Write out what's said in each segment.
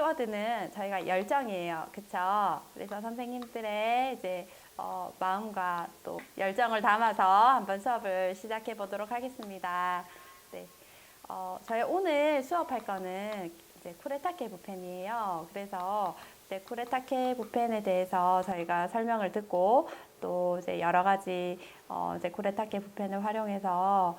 키워드는 저희가 열정이에요. 그쵸? 그래서 선생님들의 이제 마음과 또 열정을 담아서 한번 수업을 시작해 보도록 하겠습니다. 네. 저희 오늘 수업할 거는 이제 쿠레타케 붓펜이에요. 그래서 이제 쿠레타케 붓펜에 대해서 저희가 설명을 듣고 또 이제 여러 가지 이제 쿠레타케 붓펜을 활용해서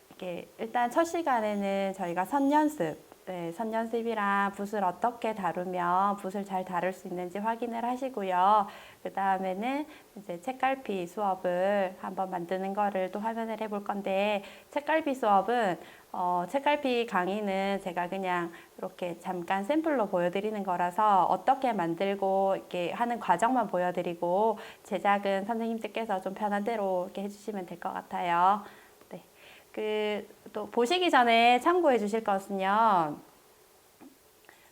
이렇게 일단 첫 시간에는 저희가 선연습, 네, 선연습이랑 붓을 어떻게 다루면 붓을 잘 다룰 수 있는지 확인을 하시고요. 그 다음에는 이제 책갈피 수업을 한번 만드는 거를 또 화면을 해볼 건데, 책갈피 수업은 책갈피 강의는 제가 그냥 이렇게 잠깐 샘플로 보여드리는 거라서 어떻게 만들고 이렇게 하는 과정만 보여드리고, 제작은 선생님들께서 좀 편한 대로 이렇게 해주시면 될 것 같아요. 네. 또 보시기 전에 참고해 주실 것은요.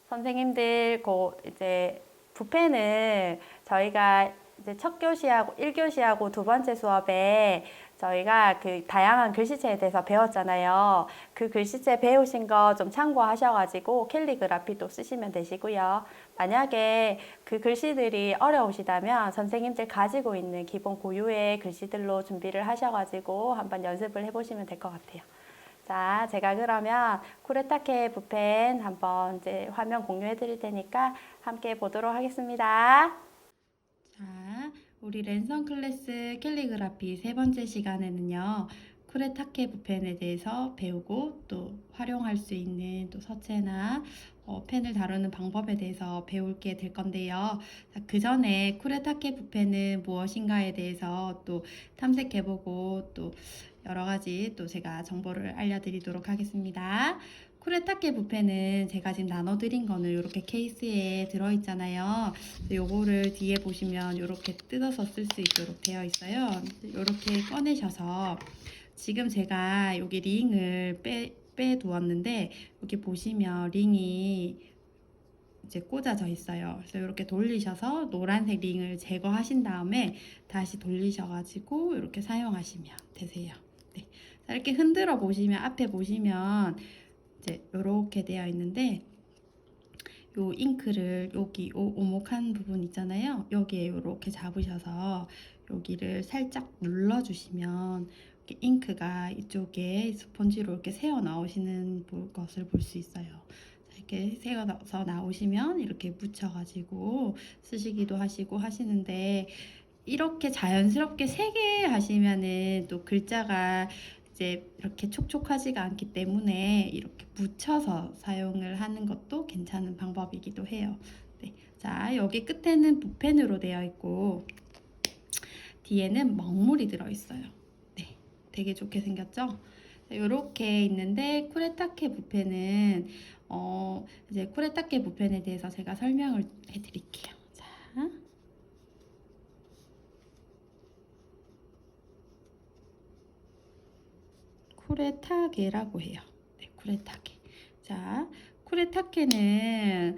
선생님들 이제 붓펜을 저희가 이제 첫 교시하고 1교시하고 두 번째 수업에 저희가 그 다양한 글씨체에 대해서 배웠잖아요. 그 글씨체 배우신 거 좀 참고하셔가지고 캘리그라피도 쓰시면 되시고요. 만약에 그 글씨들이 어려우시다면 선생님들 가지고 있는 기본 고유의 글씨들로 준비를 하셔가지고 한번 연습을 해보시면 될 것 같아요. 자, 제가 그러면 쿠레타케 붓펜 한번 이제 화면 공유해 드릴 테니까 함께 보도록 하겠습니다. 자, 우리 랜선 클래스 캘리그라피 세 번째 시간에는요, 쿠레타케 붓펜에 대해서 배우고 또 활용할 수 있는 또 서체나 펜을 다루는 방법에 대해서 배울게 될 건데요. 그 전에 쿠레타케 붓펜은 무엇인가에 대해서 또 탐색해보고 또 여러 가지 또 제가 정보를 알려드리도록 하겠습니다. 쿠레타케 붓펜은 제가 지금 나눠드린 거는 이렇게 케이스에 들어있잖아요. 요거를 뒤에 보시면 이렇게 뜯어서 쓸 수 있도록 되어 있어요. 이렇게 꺼내셔서 지금 제가 여기 링을 빼두었는데 여기 보시면 링이 이제 꽂아져 있어요. 그래서 이렇게 돌리셔서 노란색 링을 제거하신 다음에 다시 돌리셔가지고 이렇게 사용하시면 되세요. 네. 이렇게 흔들어 보시면 앞에 보시면 이제 이렇게 되어 있는데 요 잉크를 여기 오목한 부분 있잖아요. 여기에 이렇게 잡으셔서 여기를 살짝 눌러주시면 잉크가 이쪽에 스펀지로 이렇게 새어 나오시는 것을 볼 수 있어서 이렇게 새어서 나오시면 이렇게 묻혀가지고 쓰시기도 하시고 하시는데 이렇게 자연스럽게 세게 하시면은 또 글자가 이제 이렇게 촉촉하지가 않기 때문에 이렇게 묻혀서 사용을 하는 것도 괜찮은 방법이기도 해요. 네. 자, 여기 끝에는 붓펜으로 되어 있고 뒤에는 먹물이 들어있어요. 네, 되게 좋게 생겼죠? 이렇게 있는데 쿠레타케 붓펜은 이제 쿠레타케 붓펜에 대해서 제가 설명을 해드릴게요. 자. 쿠레타케라고 해요. 네, 쿠레타케. 자, 쿠레타케는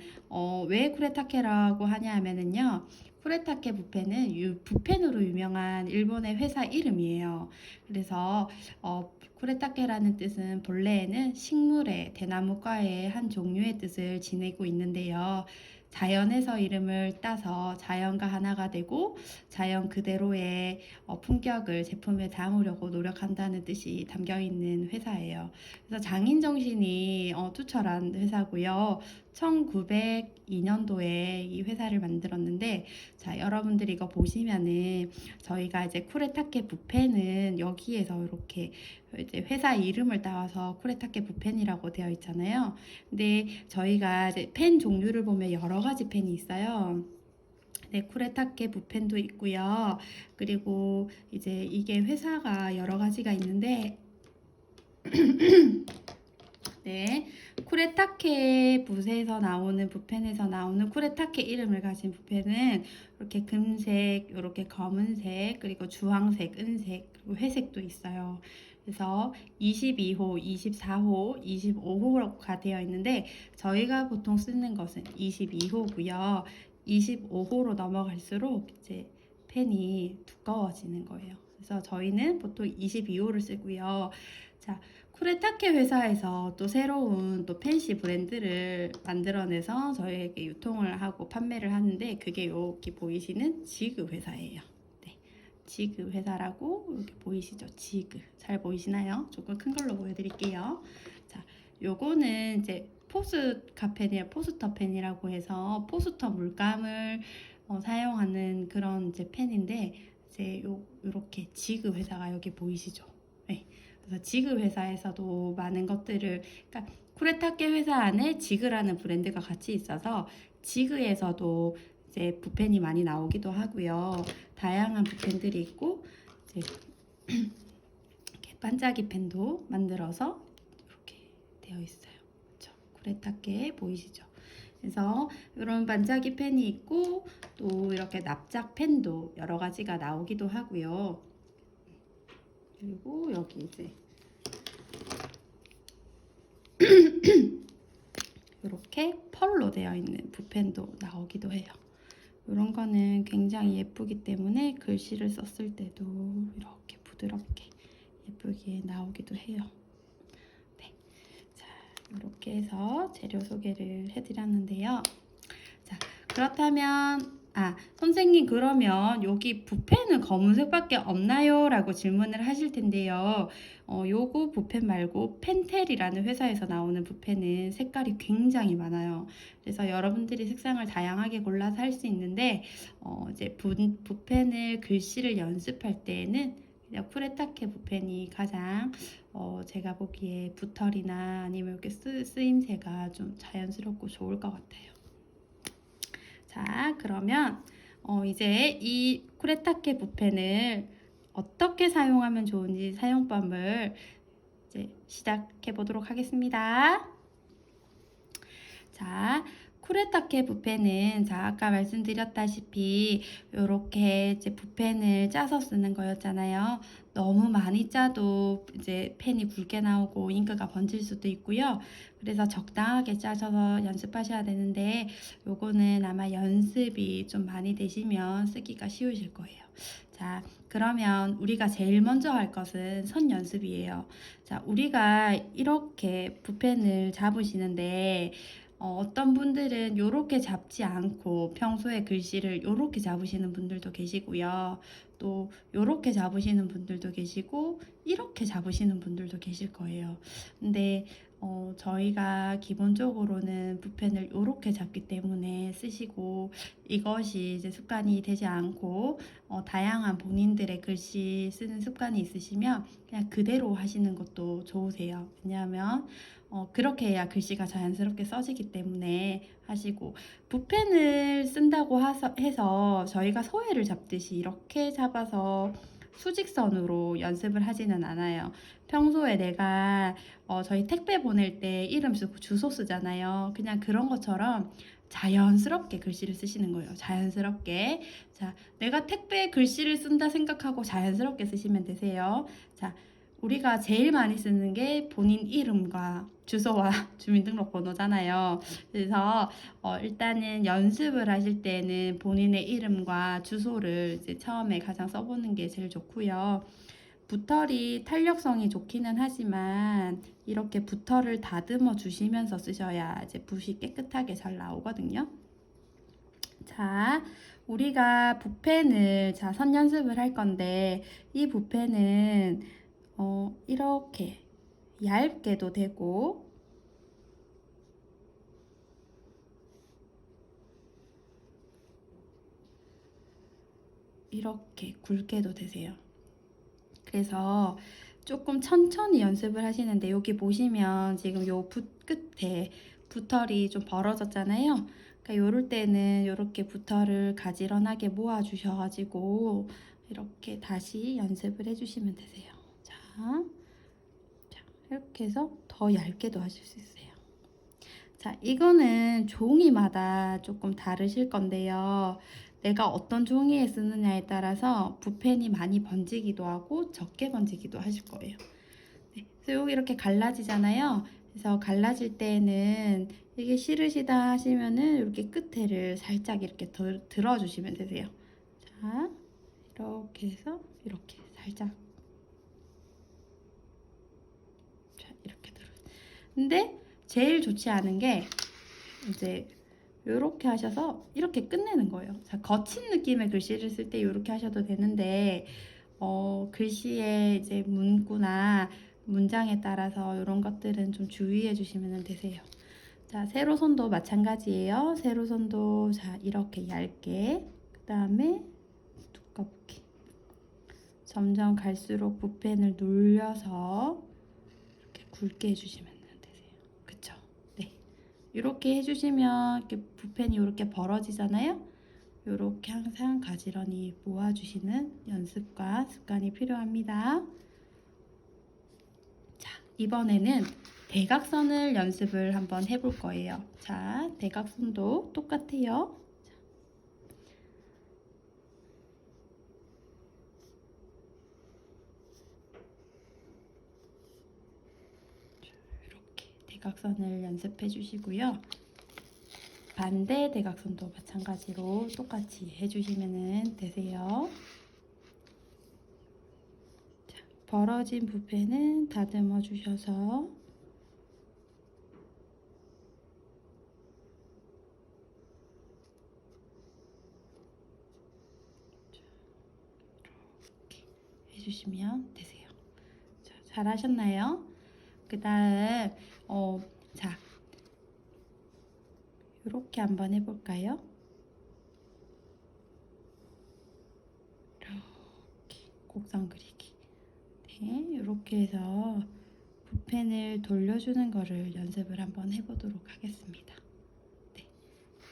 왜 쿠레타케라고 하냐면은요. 쿠레타케 붓펜은 붓펜으로 유명한 일본의 회사 이름이에요. 그래서 쿠레타케라는 뜻은 본래에는 식물의 대나무과의 한 종류의 뜻을 지니고 있는데요. 자연에서 이름을 따서 자연과 하나가 되고 자연 그대로의 품격을 제품에 담으려고 노력한다는 뜻이 담겨 있는 회사예요. 그래서 장인 정신이 투철한 회사고요. 1902년도에 이 회사를 만들었는데, 자, 여러분들이 이거 보시면은 저희가 이제 쿠레타케 붓펜은 여기에서 이렇게 이제 회사 이름을 따와서 쿠레타케 붓펜이라고 되어 있잖아요. 근데 저희가 이제 펜 종류를 보면 여러 가지 펜이 있어요. 네, 쿠레타케 붓펜도 있고요. 그리고 이제 이게 회사가 여러 가지가 있는데 네, 쿠레타케 붓에서 나오는 붓펜에서 나오는 쿠레타케 이름을 가진 붓펜은 이렇게 금색, 이렇게 검은색, 그리고 주황색, 은색, 그리고 회색도 있어요. 그래서 22호, 24호, 25호가 되어 있는데 저희가 보통 쓰는 것은 22호고요. 25호로 넘어갈수록 이제 펜이 두꺼워지는 거예요. 그래서 저희는 보통 22호를 쓰고요. 자, 쿠레타케 회사에서 또 새로운 또 펜시 브랜드를 만들어내서 저희에게 유통을 하고 판매를 하는데 그게 여기 보이시는 지그 회사예요. 네, 지그 회사라고 이렇게 보이시죠? 지그 잘 보이시나요? 조금 큰 걸로 보여드릴게요. 자, 요거는 이제 포스터펜이라고 해서 포스터 물감을 사용하는 그런 이제 펜인데 이제 요렇게 지그 회사가 여기 보이시죠? 네. 그래서 지그 회사에서도 많은 것들을, 그러니까 쿠레타케 회사 안에 지그라는 브랜드가 같이 있어서 지그에서도 이제 붓펜이 많이 나오기도 하고요. 다양한 붓펜들이 있고 이제 이렇게 반짝이 펜도 만들어서 이렇게 되어 있어요. 그렇죠? 쿠레타케 보이시죠? 그래서 이런 반짝이 펜이 있고 또 이렇게 납작 펜도 여러 가지가 나오기도 하고요. 그리고 여기 이제 이렇게 펄로 되어 있는 붓펜도 나오기도 해요. 이런 거는 굉장히 예쁘기 때문에 글씨를 썼을 때도 이렇게 부드럽게 예쁘게 나오기도 해요. 네. 자, 이렇게 해서 재료 소개를 해드렸는데요. 자, 그렇다면 선생님 그러면 여기 붓펜은 검은색밖에 없나요? 라고 질문을 하실 텐데요. 요거 붓펜 말고 펜텔이라는 회사에서 나오는 붓펜은 색깔이 굉장히 많아요. 그래서 여러분들이 색상을 다양하게 골라서 할 수 있는데 이제 붓펜을 글씨를 연습할 때에는 그냥 쿠레타케 붓펜이 가장 제가 보기에 붓털이나 아니면 이렇게 쓰임새가 좀 자연스럽고 좋을 것 같아요. 자, 그러면 이제 이 쿠레타케 붓펜을 어떻게 사용하면 좋은지 사용법을 이제 시작해 보도록 하겠습니다. 자, 쿠레타케 붓펜은 아까 말씀드렸다시피 이렇게 이제 붓펜을 짜서 쓰는 거였잖아요. 너무 많이 짜도 이제 펜이 굵게 나오고 잉크가 번질 수도 있고요. 그래서 적당하게 짜셔서 연습하셔야 되는데 요거는 아마 연습이 좀 많이 되시면 쓰기가 쉬우실 거예요. 자, 그러면 우리가 제일 먼저 할 것은 선 연습이에요. 자, 우리가 이렇게 붓펜을 잡으시는데 어떤 분들은 이렇게 잡지 않고 평소에 글씨를 이렇게 잡으시는 분들도 계시고요. 또 이렇게 잡으시는 분들도 계시고 이렇게 잡으시는 분들도 계실 거예요. 근데 저희가 기본적으로는 붓펜을 이렇게 잡기 때문에 쓰시고 이것이 이제 습관이 되지 않고 다양한 본인들의 글씨 쓰는 습관이 있으시면 그냥 그대로 하시는 것도 좋으세요. 왜냐하면 그렇게 해야 글씨가 자연스럽게 써지기 때문에 하시고 붓펜을 쓴다고 해서 저희가 서예를 잡듯이 이렇게 잡아서 수직선으로 연습을 하지는 않아요. 평소에 내가 저희 택배 보낼 때 이름 쓰고 주소 쓰잖아요. 그냥 그런 것처럼 자연스럽게 글씨를 쓰시는 거예요. 자연스럽게. 자, 내가 택배에 글씨를 쓴다 생각하고 자연스럽게 쓰시면 되세요. 자, 우리가 제일 많이 쓰는 게 본인 이름과 주소와 주민등록번호잖아요. 그래서 일단은 연습을 하실 때는 본인의 이름과 주소를 이제 처음에 가장 써보는 게 제일 좋고요. 붓털이 탄력성이 좋기는 하지만 이렇게 붓털을 다듬어 주시면서 쓰셔야 이제 붓이 깨끗하게 잘 나오거든요. 자, 우리가 붓펜을 선 연습을 할 건데 이 붓펜은 이렇게 얇게도 되고 이렇게 굵게도 되세요. 그래서 조금 천천히 연습을 하시는데 여기 보시면 지금 요 붓 끝에 붓털이 좀 벌어졌잖아요. 그러니까 요럴 때는 이렇게 붓털을 가지런하게 모아 주셔가지고 이렇게 다시 연습을 해주시면 되세요. 자, 이렇게 해서 더 얇게도 하실 수 있어요. 자, 이거는 종이마다 조금 다르실 건데요. 내가 어떤 종이에 쓰느냐에 따라서 붓펜이 많이 번지기도 하고 적게 번지기도 하실 거예요. 네, 그래서 여기 이렇게 갈라지잖아요. 그래서 갈라질 때는 이게 싫으시다 하시면은 이렇게 끝에를 살짝 이렇게 들어주시면 되세요. 자, 이렇게 해서 이렇게 살짝 근데 제일 좋지 않은 게 이제 이렇게 하셔서 이렇게 끝내는 거예요. 자, 거친 느낌의 글씨를 쓸 때 이렇게 하셔도 되는데 글씨의 이제 문구나 문장에 따라서 이런 것들은 좀 주의해 주시면 되세요. 자, 세로선도 마찬가지예요. 세로선도 자, 이렇게 얇게, 그 다음에 두껍게. 점점 갈수록 붓펜을 눌려서 이렇게 굵게 해주시면 되세요. 그쵸? 네. 이렇게 해주시면 이렇게 붓펜이 이렇게 벌어지잖아요. 이렇게 항상 가지런히 모아주시는 연습과 습관이 필요합니다. 자, 이번에는 대각선을 연습을 한번 해볼 거예요. 자, 대각선도 똑같아요. 이렇게 대각선을 연습해 주시고요. 반대 대각선도 마찬가지로 똑같이 해주시면 되세요. 자, 벌어진 붓펜은 다듬어 주셔서 이렇게 해주시면 되세요. 자, 잘하셨나요? 그 다음 자, 이렇게 한번 해볼까요? 이렇게 곡선 그리기. 네, 이렇게 해서 붓펜을 돌려주는 거를 연습을 한번 해보도록 하겠습니다. 네,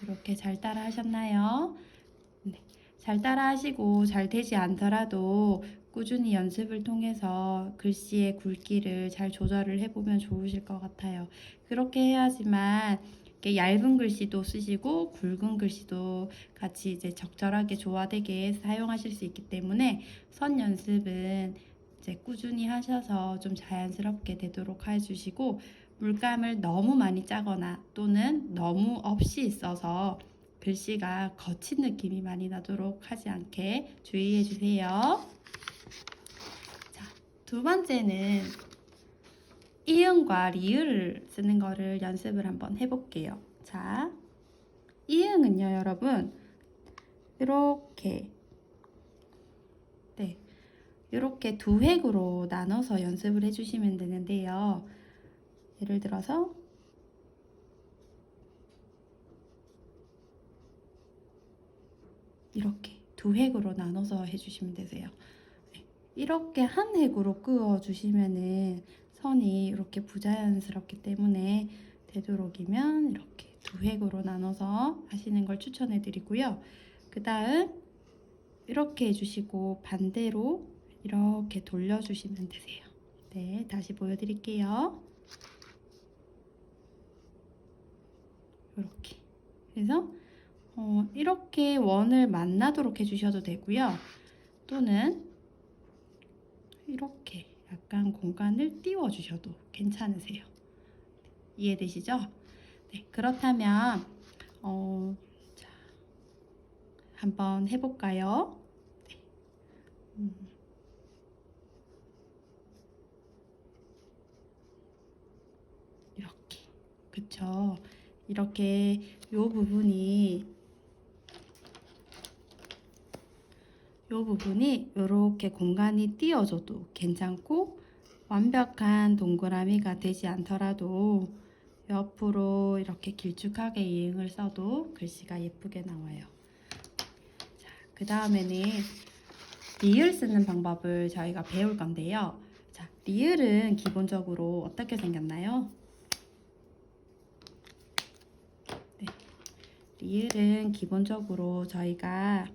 이렇게 잘 따라 하셨나요? 네, 잘 따라 하시고 잘 되지 않더라도 꾸준히 연습을 통해서 글씨의 굵기를 잘 조절을 해보면 좋으실 것 같아요. 그렇게 해야지만 이렇게 얇은 글씨도 쓰시고 굵은 글씨도 같이 이제 적절하게 조화되게 사용하실 수 있기 때문에 선 연습은 이제 꾸준히 하셔서 좀 자연스럽게 되도록 해주시고 물감을 너무 많이 짜거나 또는 너무 없이 써서 글씨가 거친 느낌이 많이 나도록 하지 않게 주의해 주세요. 자, 두 번째는 이응과 리을을 쓰는 거를 연습을 한번 해볼게요. 자, 이응은요, 여러분, 이렇게, 네, 이렇게 두 획으로 나눠서 연습을 해주시면 되는데요. 예를 들어서, 이렇게 두 획으로 나눠서 해주시면 되세요. 네, 이렇게 한 획으로 그어 주시면은 선이 이렇게 부자연스럽기 때문에 되도록이면 이렇게 두 획으로 나눠서 하시는 걸 추천해 드리고요. 그 다음 이렇게 해주시고 반대로 이렇게 돌려주시면 되세요. 네, 다시 보여드릴게요. 이렇게. 그래서 이렇게 원을 만나도록 해주셔도 되고요. 또는 이렇게 약간 공간을 띄워주셔도 괜찮으세요. 이해되시죠? 네, 그렇다면 자, 한번 해볼까요? 네. 이렇게 그쵸? 이렇게 요 부분이 이렇게 공간이 띄어져도 괜찮고 완벽한 동그라미가 되지 않더라도 옆으로 이렇게 길쭉하게 이응을 써도 글씨가 예쁘게 나와요. 자, 그 다음에는 리을 쓰는 방법을 저희가 배울 건데요. 자, 리을은 기본적으로 어떻게 생겼나요? 네, 리을은 기본적으로 저희가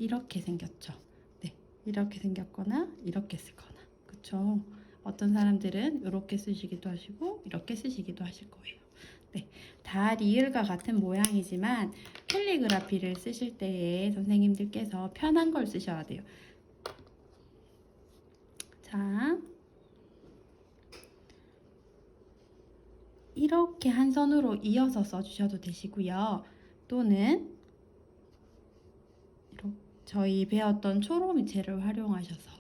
이렇게 생겼죠. 네, 이렇게 생겼거나 이렇게 쓰거나, 그쵸? 어떤 사람들은 이렇게 쓰시기도 하시고 이렇게 쓰시기도 하실 거예요. 네, 다 리을과 같은 모양이지만 캘리그라피를 쓰실 때에 선생님들께서 편한 걸 쓰셔야 돼요. 자, 이렇게 한 선으로 이어서 써주셔도 되시고요. 또는 저희 배웠던 초록미체를 활용하셔서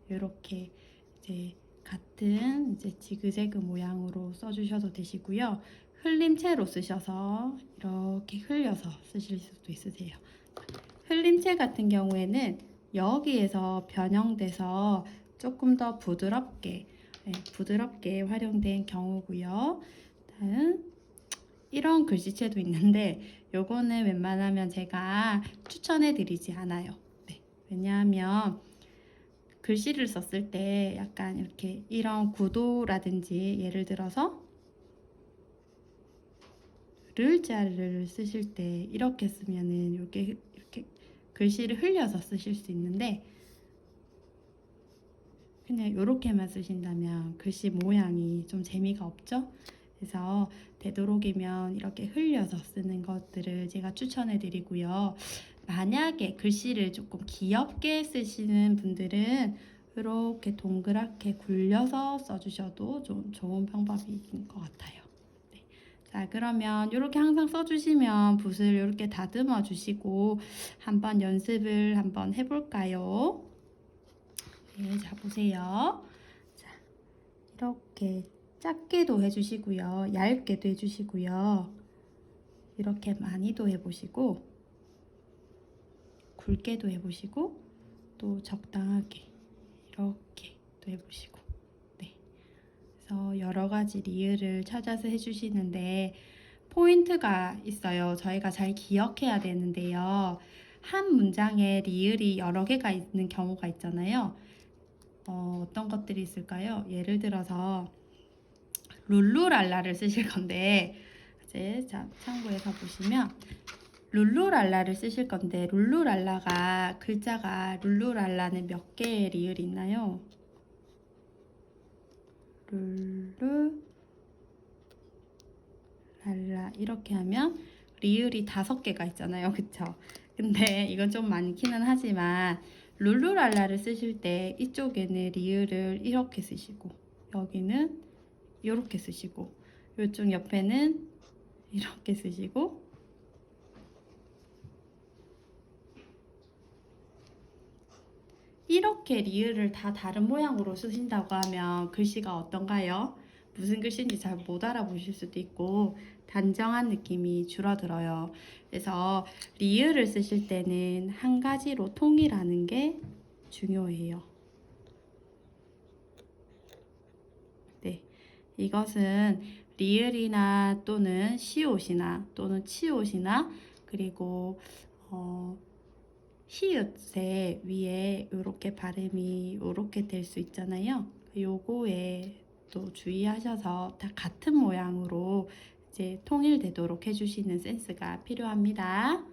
이렇게 이제 같은 이제 지그재그 모양으로 써주셔도 되시고요. 흘림체로 쓰셔서 이렇게 흘려서 쓰실 수도 있으세요. 흘림체 같은 경우에는 여기에서 변형돼서 조금 더 부드럽게 부드럽게 활용된 경우고요. 다음 이런 글씨체도 있는데 요거는 웬만하면 제가 추천해 드리지 않아요. 네, 왜냐하면 글씨를 썼을 때 약간 이렇게 이런 구도라든지 예를 들어서 르자를 쓰실 때 이렇게 쓰면은 이렇게 글씨를 흘려서 쓰실 수 있는데 그냥 이렇게만 쓰신다면 글씨 모양이 좀 재미가 없죠? 그래서 되도록이면 이렇게 흘려서 쓰는 것들을 제가 추천해 드리고요. 만약에 글씨를 조금 귀엽게 쓰시는 분들은 이렇게 동그랗게 굴려서 써주셔도 좀 좋은 방법인 것 같아요. 네. 자, 그러면 이렇게 항상 써주시면 붓을 이렇게 다듬어 주시고 한번 연습을 한번 해볼까요? 네, 자, 보세요. 자, 이렇게 작게도 해주시고요. 얇게도 해주시고요. 이렇게 많이도 해보시고, 굵게도 해보시고, 또 적당하게 이렇게도 해보시고. 네. 그래서 여러 가지 리을을 찾아서 해주시는데, 포인트가 있어요. 저희가 잘 기억해야 되는데요. 한 문장에 리을이 여러 개가 있는 경우가 있잖아요. 어떤 것들이 있을까요? 예를 들어서 룰루랄라를 쓰실 건데 이제 자, 참고해서 보시면 룰루랄라를 쓰실 건데 룰루랄라가 글자가 룰루랄라는 몇 개의 리을이 있나요? 룰루랄라 이렇게 하면 리을이 5개가 있잖아요. 그쵸? 근데 이건 좀 많기는 하지만 룰루랄라를 쓰실 때 이쪽에는 리을을 이렇게 쓰시고 여기는 이렇게 쓰시고 이쪽 옆에는 이렇게 쓰시고 이렇게 리을을 다 다른 모양으로 쓰신다고 하면 글씨가 어떤가요? 무슨 글씨인지 잘 못 알아보실 수도 있고 단정한 느낌이 줄어들어요. 그래서 리을을 쓰실 때는 한 가지로 통일하는 게 중요해요. 네, 이것은 리을이나 또는 시옷이나 또는 치옷이나 그리고 히읗의 위에 이렇게 발음이 이렇게 될 수 있잖아요. 요거에 또 주의하셔서 다 같은 모양으로 이제 통일되도록 해주시는 센스가 필요합니다.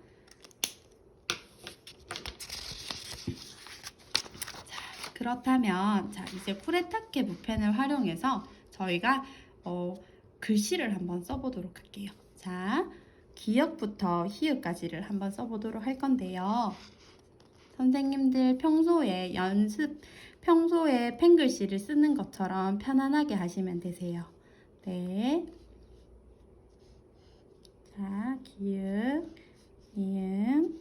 자, 그렇다면 자 이제 쿠레타케 붓펜을 활용해서 저희가 글씨를 한번 써보도록 할게요. 자, 기역부터 히읗까지를 한번 써보도록 할 건데요. 선생님들 평소에 펜글씨를 쓰는 것처럼 편안하게 하시면 되세요. 네. 자, 기역, 이응,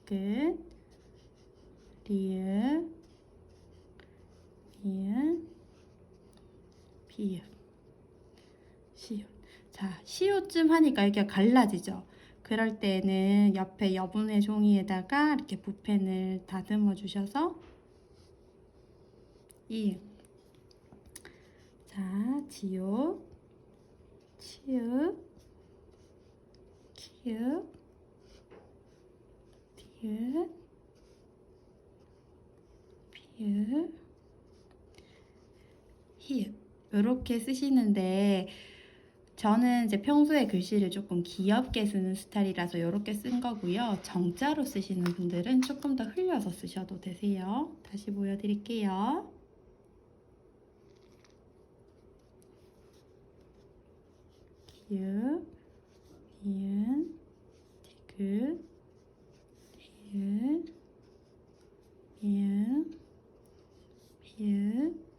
디귿, 리을, 미응, 비읍, 시옷. 자, 시옷쯤 하니까 이게 갈라지죠? 그럴 때는 옆에 여분의 종이에다가 이렇게 붓펜을 다듬어 주셔서 이응. 자, 지읒, 치읒, 키읒, 디귿, 비읒, 히읗. 이렇게 쓰시는데 저는 이제 평소에 글씨를 조금 귀엽게 쓰는 스타일이라서 이렇게 쓴 거고요. 정자로 쓰시는 분들은 조금 더 흘려서 쓰셔도 되세요. 다시 보여드릴게요. 기읍, 이은, 디귿, 리은, 미은, 비읍,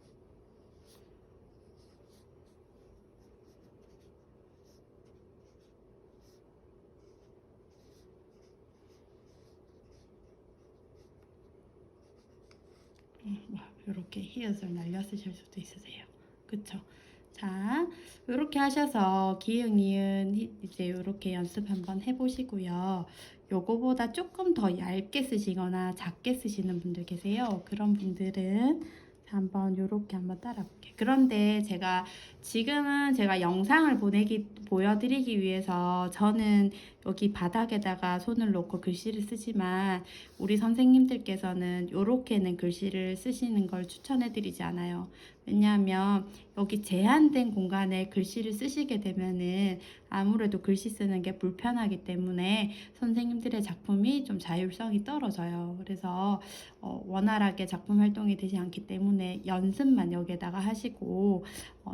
이렇게 히읗을 날려 쓰실 수도 있으세요. 그쵸? 자, 이렇게 하셔서 기흥, 이은 이제 이렇게 연습 한번 해보시고요. 요거보다 조금 더 얇게 쓰시거나 작게 쓰시는 분들 계세요. 그런 분들은 한번 요렇게 한번 따라 볼게요. 그런데 지금은 제가 영상을 보여드리기 위해서 저는 여기 바닥에다가 손을 놓고 글씨를 쓰지만 우리 선생님들께서는 요렇게는 글씨를 쓰시는 걸 추천해 드리지 않아요. 왜냐하면 여기 제한된 공간에 글씨를 쓰시게 되면은 아무래도 글씨 쓰는 게 불편하기 때문에 선생님들의 작품이 좀 자율성이 떨어져요. 그래서 원활하게 작품 활동이 되지 않기 때문에 연습만 여기에다가 하시고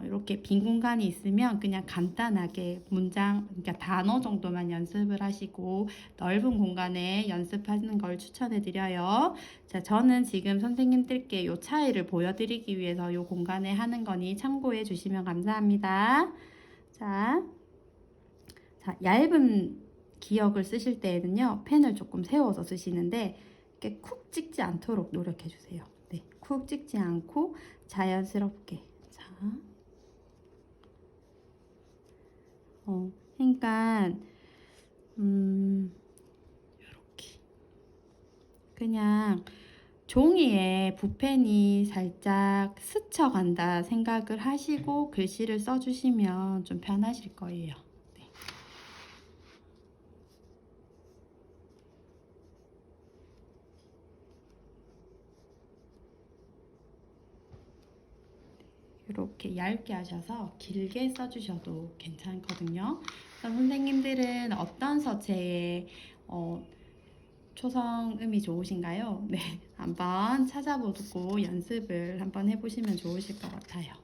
이렇게 빈 공간이 있으면 그냥 간단하게 문장, 그러니까 단어 정도만 연습을 하시고 넓은 공간에 연습하는 걸 추천해 드려요. 자, 저는 지금 선생님들께 이 차이를 보여드리기 위해서 이 공간에 하는 거니 참고해 주시면 감사합니다. 자, 얇은 기억을 쓰실 때에는요, 펜을 조금 세워서 쓰시는데 이렇게 쿡 찍지 않도록 노력해 주세요. 네, 쿡 찍지 않고 자연스럽게. 자, 그러니까 이렇게 그냥 종이에 붓펜이 살짝 스쳐간다 생각을 하시고 글씨를 써주시면 좀 편하실 거예요. 네. 이렇게 얇게 하셔서 길게 써주셔도 괜찮거든요. 선생님들은 어떤 서체에 초성음이 좋으신가요? 네, 한번 찾아보고 연습을 한번 해보시면 좋으실 것 같아요.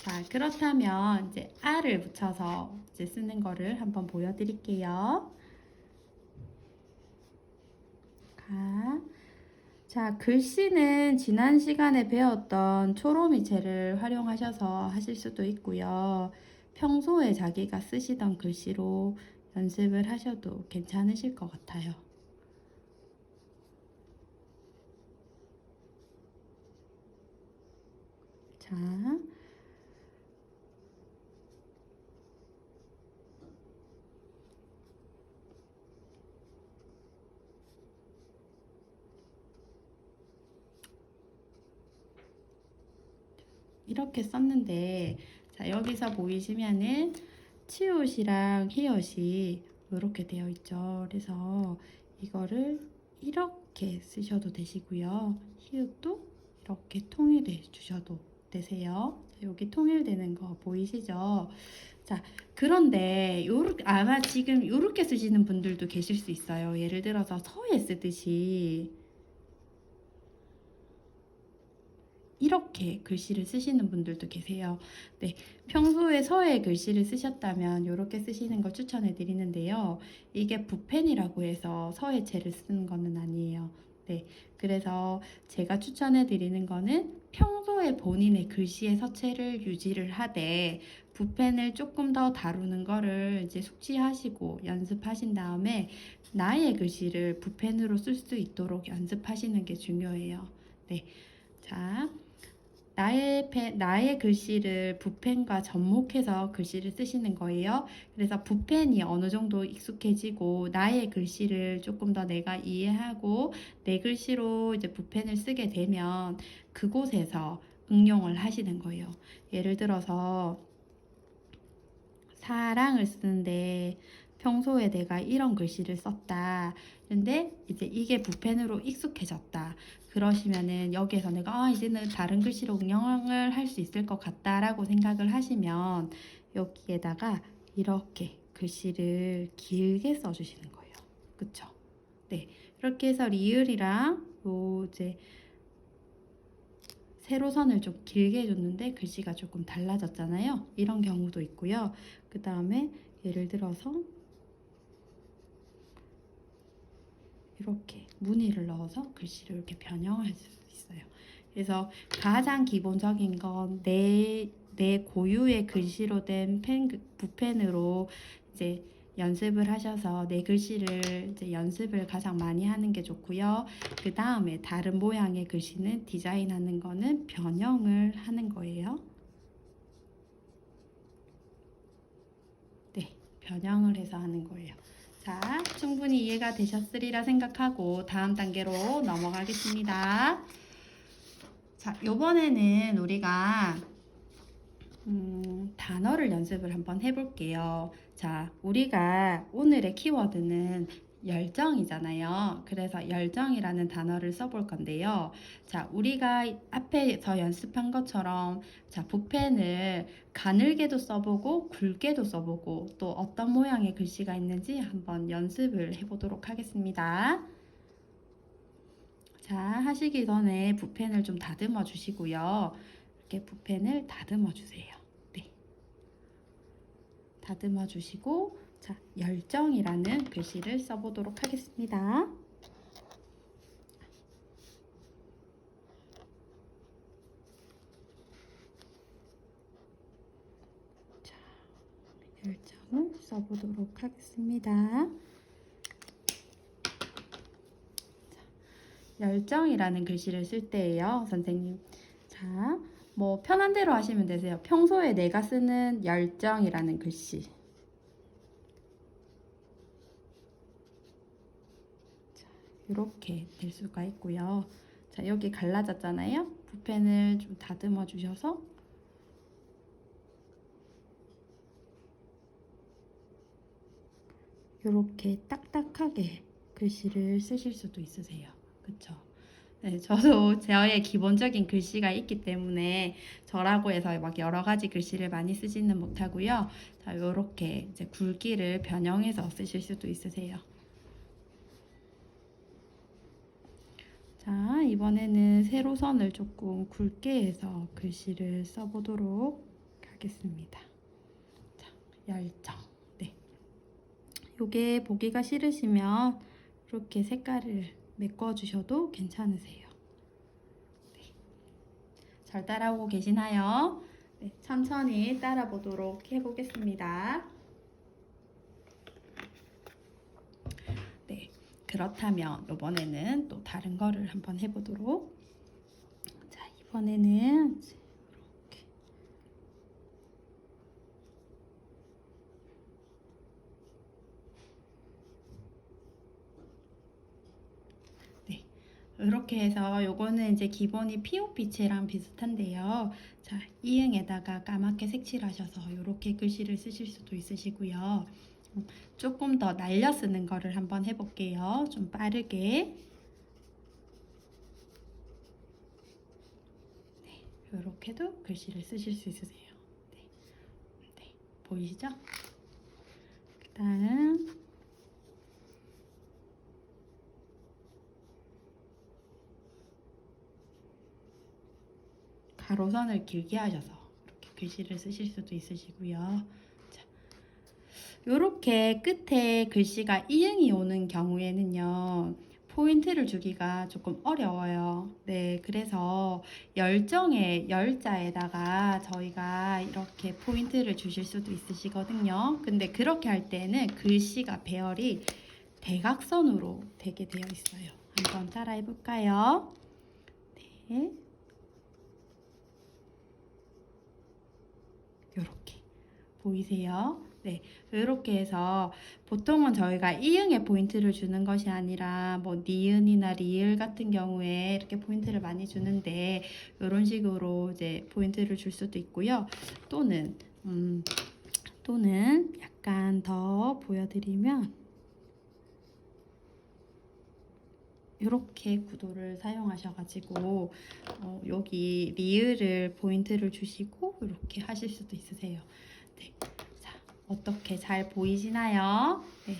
자, 그렇다면 이제 R을 붙여서 이제 쓰는 거를 한번 보여드릴게요. 자, 글씨는 지난 시간에 배웠던 초로미체를 활용하셔서 하실 수도 있고요. 평소에 자기가 쓰시던 글씨로 연습을 하셔도 괜찮으실 것 같아요. 자, 이렇게 썼는데, 자, 여기서 보이시면은 치읓이랑 히읗이 이렇게 되어 있죠. 그래서 이거를 이렇게 쓰셔도 되시고요. 히읗도 이렇게 통일해 주셔도 되세요. 여기 통일되는 거 보이시죠? 자, 그런데 아마 지금 요렇게 쓰시는 분들도 계실 수 있어요. 예를 들어서 서예 쓰듯이 이렇게 글씨를 쓰시는 분들도 계세요. 네, 평소에 서예 글씨를 쓰셨다면 이렇게 쓰시는 걸 추천해 드리는데요. 이게 붓펜이라고 해서 서예체를 쓰는 거는 아니에요. 네, 그래서 제가 추천해 드리는 거는 평소에 본인의 글씨의 서체를 유지를 하되 붓펜을 조금 더 다루는 거를 이제 숙지하시고 연습하신 다음에 나의 글씨를 붓펜으로 쓸 수 있도록 연습하시는 게 중요해요. 네, 자. 나의 글씨를 붓펜과 접목해서 글씨를 쓰시는 거예요. 그래서 붓펜이 어느 정도 익숙해지고 나의 글씨를 조금 더 내가 이해하고 내 글씨로 이제 붓펜을 쓰게 되면 그곳에서 응용을 하시는 거예요. 예를 들어서 사랑을 쓰는데 평소에 내가 이런 글씨를 썼다. 근데 이제 이게 붓펜으로 익숙해졌다. 그러시면은 여기에서 내가 이제는 다른 글씨로 응용을 할 수 있을 것 같다라고 생각을 하시면 여기에다가 이렇게 글씨를 길게 써주시는 거예요. 그쵸? 네. 이렇게 해서 리을이랑 이제 세로선을 좀 길게 해줬는데 글씨가 조금 달라졌잖아요. 이런 경우도 있고요. 그 다음에 예를 들어서 이렇게 무늬를 넣어서 글씨를 이렇게 변형할 수 있어요. 그래서 가장 기본적인 건 내 고유의 글씨로 된 붓펜으로 이제 연습을 하셔서 내 글씨를 이제 연습을 가장 많이 하는 게 좋고요. 그 다음에 다른 모양의 글씨는 디자인하는 거는 변형을 하는 거예요. 네, 변형을 해서 하는 거예요. 자, 충분히 이해가 되셨으리라 생각하고 다음 단계로 넘어가겠습니다. 자, 요번에는 우리가 단어를 연습을 한번 해볼게요. 자, 우리가 오늘의 키워드는 열정이잖아요. 그래서 열정이라는 단어를 써볼 건데요. 자, 우리가 앞에서 연습한 것처럼 자, 붓펜을 가늘게도 써보고 굵게도 써보고 또 어떤 모양의 글씨가 있는지 한번 연습을 해보도록 하겠습니다. 자, 하시기 전에 붓펜을 좀 다듬어 주시고요. 이렇게 붓펜을 다듬어 주세요. 네. 다듬어 주시고, 자, 열정이라는 글씨를 써보도록 하겠습니다. 자, 열정을 써보도록 하겠습니다. 열정이라는 글씨를 쓸 때예요, 선생님. 자, 뭐 편한 대로 하시면 되세요. 평소에 내가 쓰는 열정이라는 글씨. 자, 이렇게 될 수가 있고요. 자, 여기 갈라졌잖아요. 붓펜을 좀 다듬어 주셔서 이렇게 딱딱하게 글씨를 쓰실 수도 있으세요. 그쵸? 네, 저도 저의 기본적인 글씨가 있기 때문에 저라고 해서 막 여러 가지 글씨를 많이 쓰지는 못하고요. 자, 요렇게 이제 굵기를 변형해서 쓰실 수도 있으세요. 자, 이번에는 세로선을 조금 굵게 해서 글씨를 써보도록 하겠습니다. 자, 열정. 네. 요게 보기가 싫으시면 이렇게 색깔을 메꿔주셔도 괜찮으세요. 네. 잘 따라오고 계시나요? 네, 천천히 따라 보도록 해보겠습니다. 네, 그렇다면 이번에는 또 다른 거를 한번 해보도록. 자, 이번에는 이렇게 네, 이렇게 해서 요거는 이제 기본이 POP체랑 비슷한데요. 자, 이응에다가 까맣게 색칠하셔서 이렇게 글씨를 쓰실 수도 있으시고요. 조금 더 날려 쓰는 거를 한번 해볼게요. 좀 빠르게. 네, 이렇게도 글씨를 쓰실 수 있으세요. 네, 네, 보이시죠? 그 다음 가로선을 길게 하셔서 이렇게 글씨를 쓰실 수도 있으시고요. 자, 이렇게 끝에 글씨가 이응이 오는 경우에는요, 포인트를 주기가 조금 어려워요. 네, 그래서 열정의 열자에다가 저희가 이렇게 포인트를 주실 수도 있으시거든요. 근데 그렇게 할 때는 글씨가 배열이 대각선으로 되게 되어 있어요. 한번 따라해 볼까요? 네. 이렇게 보이세요? 네, 이렇게 해서 보통은 저희가 이응에 포인트를 주는 것이 아니라 뭐 니은이나 리을 같은 경우에 이렇게 포인트를 많이 주는데 이런 식으로 이제 포인트를 줄 수도 있고요. 또는 약간 더 보여드리면 이렇게 구도를 사용하셔가지고 여기 리을을 포인트를 주시고 이렇게 하실 수도 있으세요. 네, 자, 어떻게 잘 보이시나요? 네.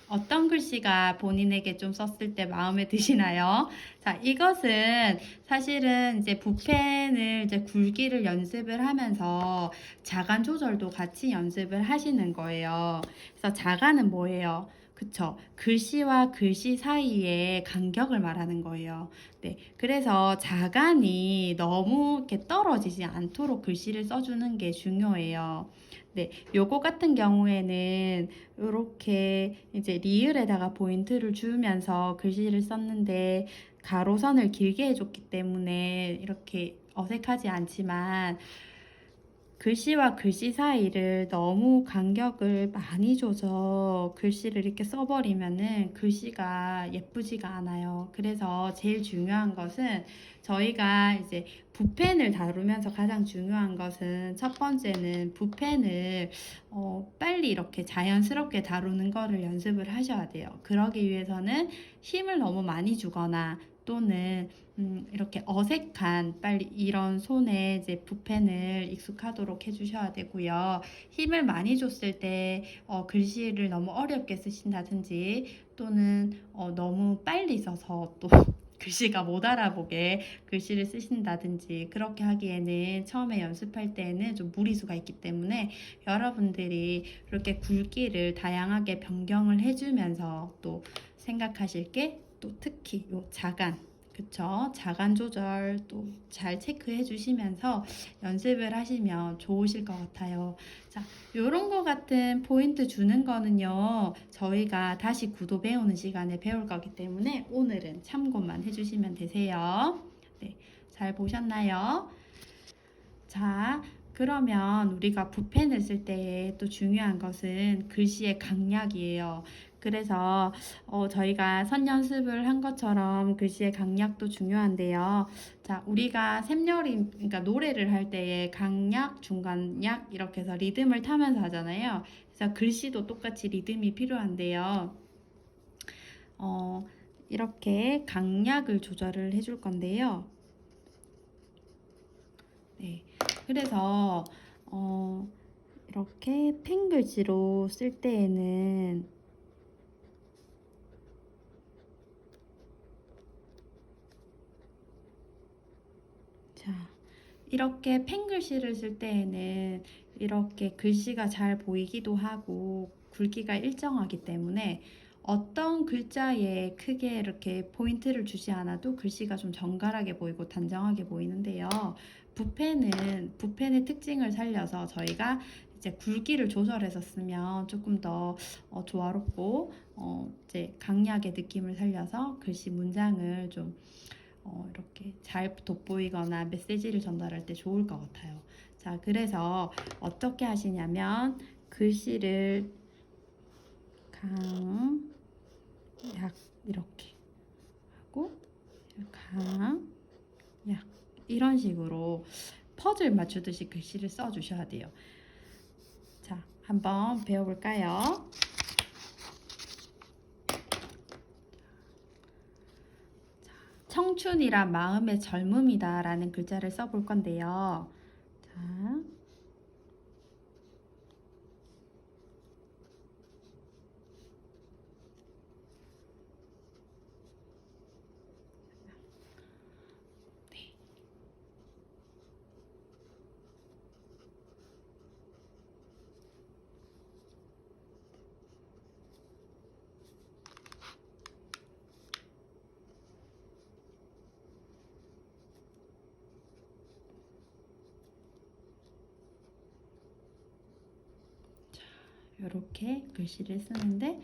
어떤 글씨가 본인에게 좀 썼을 때 마음에 드시나요? 자, 이것은 사실은 이제 붓펜을 이제 굵기를 연습을 하면서 자간 조절도 같이 연습을 하시는 거예요. 그래서 자간은 뭐예요? 그쵸. 글씨와 글씨 사이의 간격을 말하는 거예요. 네. 그래서 자간이 너무 이렇게 떨어지지 않도록 글씨를 써주는 게 중요해요. 네, 요거 같은 경우에는 이렇게 이제 리을에다가 포인트를 주면서 글씨를 썼는데 가로선을 길게 해줬기 때문에 이렇게 어색하지 않지만 글씨와 글씨 사이를 너무 간격을 많이 줘서 글씨를 이렇게 써버리면은 글씨가 예쁘지가 않아요. 그래서 제일 중요한 것은 저희가 이제 붓펜을 다루면서 가장 중요한 것은 첫 번째는 붓펜을 빨리 이렇게 자연스럽게 다루는 거를 연습을 하셔야 돼요. 그러기 위해서는 힘을 너무 많이 주거나 또는 이렇게 어색한 빨리 이런 손에 이제 붓펜을 익숙하도록 해주셔야 되고요. 힘을 많이 줬을 때 글씨를 너무 어렵게 쓰신다든지 또는 너무 빨리 써서 또 글씨가 못 알아보게 글씨를 쓰신다든지 그렇게 하기에는 처음에 연습할 때에는 좀 무리수가 있기 때문에 여러분들이 이렇게 굵기를 다양하게 변경을 해주면서 또 생각하실 게 또 특히 요 자간 그쵸? 자간 조절 또 잘 체크해 주시면서 연습을 하시면 좋으실 것 같아요. 자, 요런 거 같은 포인트 주는 거는요, 저희가 다시 구도 배우는 시간에 배울 거기 때문에 오늘은 참고만 해주시면 되세요. 네, 잘 보셨나요? 자, 그러면 우리가 붓펜을 쓸 때 또 중요한 것은 글씨의 강약이에요. 그래서 저희가 선연습을 한 것처럼 글씨의 강약도 중요한데요. 자, 우리가 샘열림, 그러니까 노래를 할 때에 강약, 중간약 이렇게 해서 리듬을 타면서 하잖아요. 그래서 글씨도 똑같이 리듬이 필요한데요. 이렇게 강약을 조절을 해줄 건데요. 네, 그래서 이렇게 펜글씨로 쓸 때에는 자, 이렇게 펜글씨를 쓸 때에는 이렇게 글씨가 잘 보이기도 하고 굵기가 일정하기 때문에 어떤 글자에 크게 이렇게 포인트를 주지 않아도 글씨가 좀 정갈하게 보이고 단정하게 보이는데요. 붓펜의 특징을 살려서 저희가 이제 굵기를 조절해서 쓰면 조금 더 조화롭고 이제 강약의 느낌을 살려서 글씨 문장을 좀 이렇게 잘 돋보이거나 메시지를 전달할 때 좋을 것 같아요. 자, 그래서 어떻게 하시냐면 글씨를 강, 약 이렇게 하고 강, 약 이런 식으로 퍼즐 맞추듯이 글씨를 써주셔야 돼요. 자, 한번 배워볼까요? 청춘이란 마음의 젊음이다 라는 글자를 써볼 건데요. 자, 네. 이렇게 글씨를 쓰는데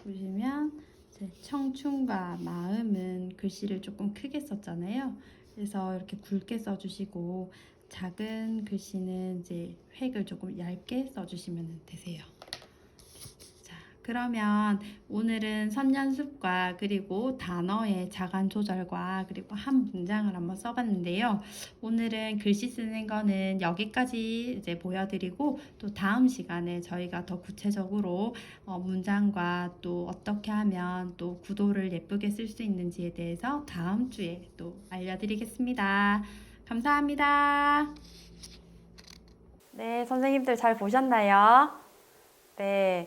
보시면 이제 청춘과 마음은 글씨를 조금 크게 썼잖아요. 그래서 이렇게 굵게 써주시고 작은 글씨는 이제 획을 조금 얇게 써주시면 되세요. 자, 그러면 오늘은 선연습과 그리고 단어의 자간 조절과 그리고 한 문장을 한번 써봤는데요. 오늘은 글씨 쓰는 거는 여기까지 이제 보여드리고 또 다음 시간에 저희가 더 구체적으로 문장과 또 어떻게 하면 또 구도를 예쁘게 쓸 수 있는지에 대해서 다음 주에 또 알려드리겠습니다. 감사합니다. 네, 선생님들 잘 보셨나요? 네,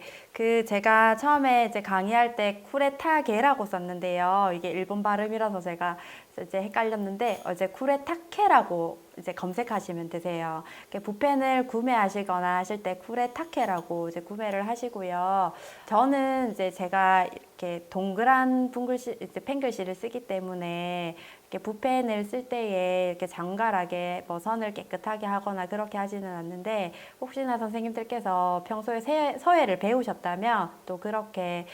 제가 처음에 이제 강의할 때 쿠레타게라고 썼는데요. 이게 일본 발음이라서 제가 이제 헷갈렸는데 이제 쿠레타케라고 이제 검색하시면 되세요. 붓펜을 구매하시거나 하실 때 쿠레타케라고 이제 구매를 하시고요. 저는 이제 제가 이렇게 동그란 붓글씨, 이제 펜글씨를 쓰기 때문에 이렇게 붓펜을 쓸 때에 이렇게 정갈하게 뭐 선을 깨끗하게 하거나 그렇게 하지는 않는데, 혹시나 선생님들께서 평소에 서예를 배우셨다면 또 그렇게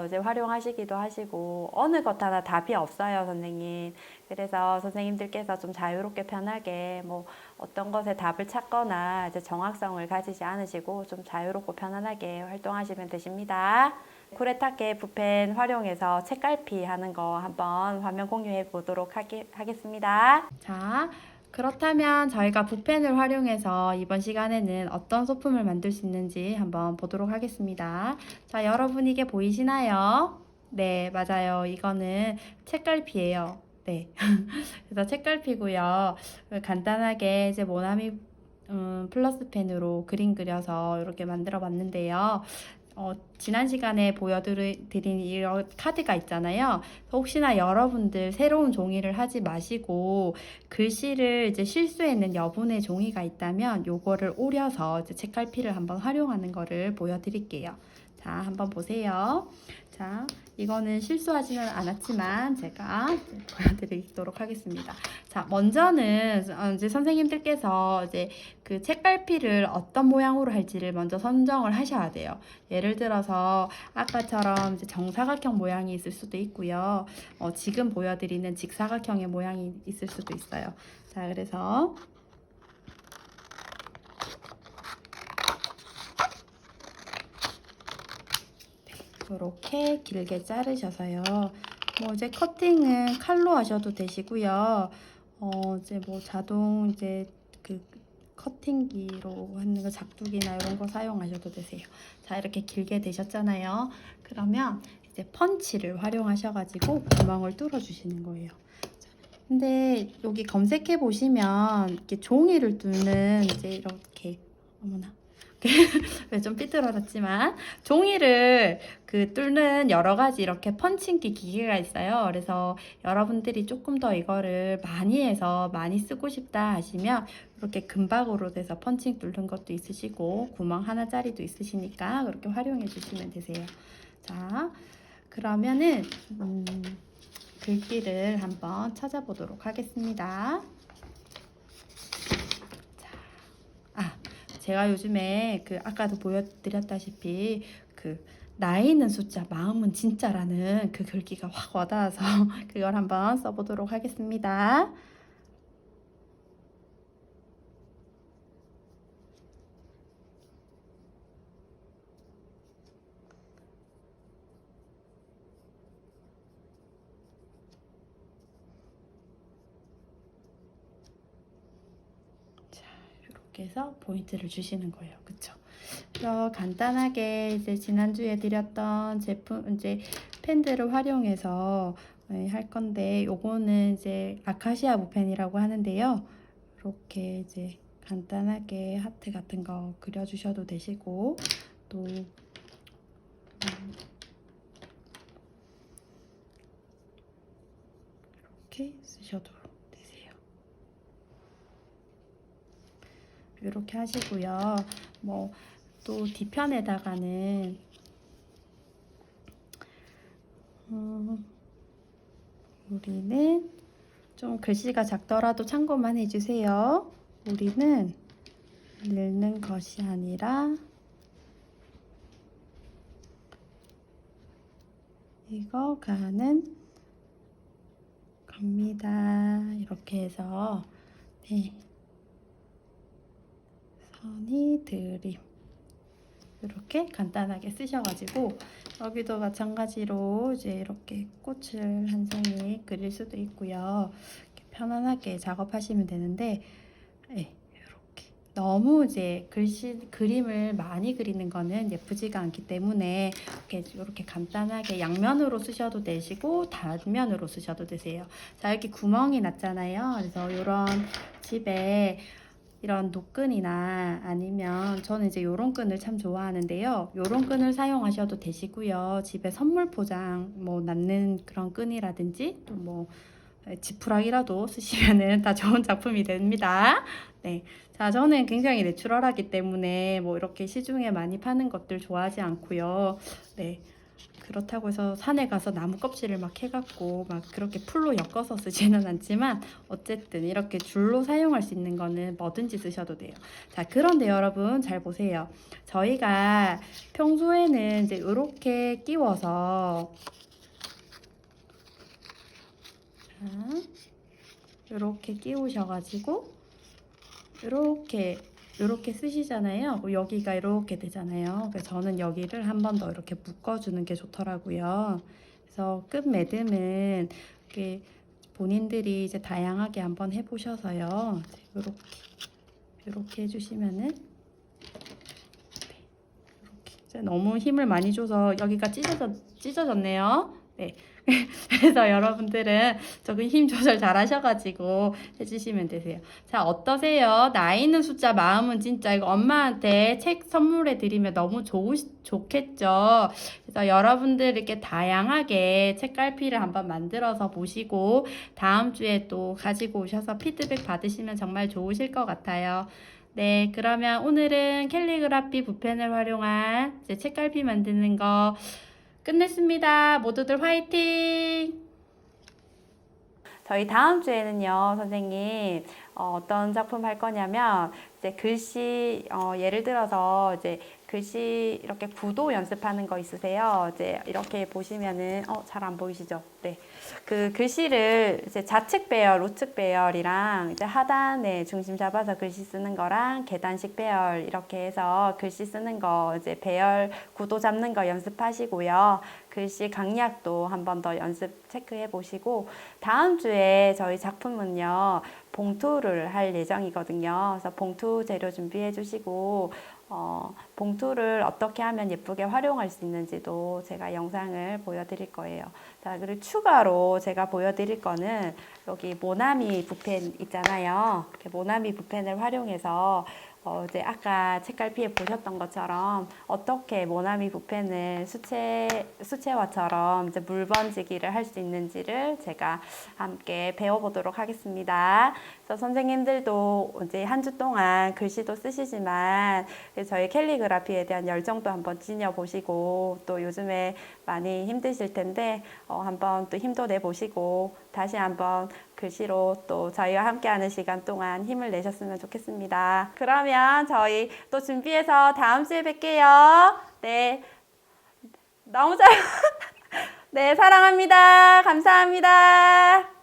이제 활용하시기도 하시고, 어느 것 하나 답이 없어요, 선생님. 그래서 선생님들께서 좀 자유롭게 편하게 뭐 어떤 것에 답을 찾거나 이제 정확성을 가지지 않으시고 좀 자유롭고 편안하게 활동하시면 되십니다. 쿠레타케 붓펜 활용해서 책갈피 하는 거 한번 화면 공유해 보도록 하겠습니다. 자, 그렇다면 저희가 붓펜을 활용해서 이번 시간에는 어떤 소품을 만들 수 있는지 한번 보도록 하겠습니다. 자, 여러분 이게 보이시나요? 네, 맞아요. 이거는 책갈피예요. 네. 그래서 책갈피고요. 간단하게 이제 모나미 플러스 펜으로 그림 그려서 이렇게 만들어 봤는데요. 지난 시간에 보여드린 이런 카드가 있잖아요. 혹시나 여러분들 새로운 종이를 하지 마시고 글씨를 이제 실수했는 여분의 종이가 있다면 요거를 오려서 이제 책갈피를 한번 활용하는 거를 보여드릴게요. 자, 한번 보세요. 자, 이거는 실수하지는 않았지만 제가 보여드리도록 하겠습니다. 자, 먼저는 이제 선생님들께서 이제 그 책갈피를 어떤 모양으로 할지를 먼저 선정을 하셔야 돼요. 예를 들어서 아까처럼 이제 정사각형 모양이 있을 수도 있고요. 지금 보여드리는 직사각형의 모양이 있을 수도 있어요. 자, 그래서 이렇게 길게 자르셔서요. 뭐 이제 커팅은 칼로 하셔도 되시고요. 이제 뭐 자동 이제 그 커팅기로 하는 거 작두기나 이런 거 사용하셔도 되세요. 자, 이렇게 길게 되셨잖아요. 그러면 이제 펀치를 활용하셔가지고 구멍을 뚫어 주시는 거예요. 근데 여기 검색해 보시면 이렇게 종이를 뚫는 이제 이렇게 어머나 좀 삐뚤어졌지만 종이를 그 뚫는 여러 가지 이렇게 펀칭기 기계가 있어요. 그래서 여러분들이 조금 더 이거를 많이 해서 많이 쓰고 싶다 하시면 이렇게 금박으로 돼서 펀칭 뚫는 것도 있으시고 구멍 하나짜리도 있으시니까 그렇게 활용해 주시면 되세요. 자, 그러면은 글귀를 한번 찾아보도록 하겠습니다. 제가 요즘에 그 아까도 보여드렸다시피 그 나이는 숫자, 마음은 진짜라는 그 글귀가 확 와닿아서 그걸 한번 써보도록 하겠습니다. 해서 포인트를 주시는 거예요. 그쵸? 그래서 간단하게 이제 지난주에 드렸던 제품 이제 펜들을 활용해서 할 건데, 요거는 이제 아카시아 붓펜이라고 하는데요. 이렇게 이제 간단하게 하트 같은 거 그려주셔도 되시고, 또 이렇게 쓰셔도 이렇게 하시고요. 뭐 또 뒤편에다가는 우리는 좀 글씨가 작더라도 참고만 해주세요. 우리는 읽는 것이 아니라 이거 가는 겁니다. 이렇게 해서 네. 선이 드림 이렇게 간단하게 쓰셔가지고 여기도 마찬가지로 이제 이렇게 꽃을 한 송이 그릴 수도 있고요. 이렇게 편안하게 작업하시면 되는데 네, 이렇게 너무 이제 그림을 많이 그리는 거는 예쁘지가 않기 때문에 이렇게 간단하게 양면으로 쓰셔도 되시고 단면으로 쓰셔도 되세요. 자, 여기 구멍이 났잖아요. 그래서 이런 집에 이런 노끈이나 아니면 저는 이제 요런 끈을 참 좋아하는데요. 요런 끈을 사용하셔도 되시고요. 집에 선물 포장 뭐 넣는 그런 끈이라든지 또 뭐 지푸라기라도 쓰시면은 다 좋은 작품이 됩니다. 네. 자, 저는 굉장히 내추럴하기 때문에 뭐 이렇게 시중에 많이 파는 것들 좋아하지 않고요. 네. 그렇다고 해서 산에 가서 나무 껍질을 막 해갖고 막 그렇게 풀로 엮어서 쓰지는 않지만 어쨌든 이렇게 줄로 사용할 수 있는 거는 뭐든지 쓰셔도 돼요. 자, 그런데 여러분 잘 보세요. 저희가 평소에는 이제 이렇게 끼워서 이렇게 끼우셔가지고 이렇게 쓰시잖아요. 여기가 이렇게 되잖아요. 그래서 저는 여기를 한 번 더 이렇게 묶어주는 게 좋더라고요. 그래서 끝 매듭은 이렇게 본인들이 이제 다양하게 한번 해보셔서요. 이렇게 해주시면은 이렇게 너무 힘을 많이 줘서 여기가 찢어졌네요. 네. 그래서 여러분들은 조금 힘 조절 잘 하셔가지고 해주시면 되세요. 자, 어떠세요? 나이 있는 숫자 마음은 진짜 이거 엄마한테 책 선물해 드리면 너무 좋겠죠? 그래서 여러분들 이렇게 다양하게 책갈피를 한번 만들어서 보시고 다음 주에 또 가지고 오셔서 피드백 받으시면 정말 좋으실 것 같아요. 네, 그러면 오늘은 캘리그라피 붓펜을 활용한 이제 책갈피 만드는 거 끝냈습니다. 모두들 화이팅! 저희 다음 주에는요, 선생님, 어떤 작품 할 거냐면, 이제 글씨, 예를 들어서 이제 글씨 이렇게 구도 연습하는 거 있으세요? 이제 이렇게 보시면은, 잘 안 보이시죠? 네. 그 글씨를 이제 좌측 배열, 우측 배열이랑 이제 하단에 중심 잡아서 글씨 쓰는 거랑 계단식 배열 이렇게 해서 글씨 쓰는 거 이제 배열 구도 잡는 거 연습하시고요. 글씨 강약도 한 번 더 연습 체크해 보시고 다음 주에 저희 작품은요. 봉투를 할 예정이거든요. 그래서 봉투 재료 준비해 주시고 봉투를 어떻게 하면 예쁘게 활용할 수 있는지도 제가 영상을 보여드릴 거예요. 자, 그리고 추가로 제가 보여드릴 거는 여기 모나미 붓펜 있잖아요. 이렇게 모나미 붓펜을 활용해서 이제 아까 책갈피에 보셨던 것처럼 어떻게 모나미 붓펜을 수채화처럼 이제 물 번지기를 할 수 있는지를 제가 함께 배워보도록 하겠습니다. 그래서 선생님들도 이제 한 주 동안 글씨도 쓰시지만 저희 캘리그라피에 대한 열정도 한번 지녀보시고 또 요즘에 많이 힘드실 텐데 한번 또 힘도 내보시고 다시 한번 글씨로 또 저희와 함께하는 시간 동안 힘을 내셨으면 좋겠습니다. 그러면 저희 또 준비해서 다음 주에 뵐게요. 네, 너무 잘. 네, 사랑합니다. 감사합니다.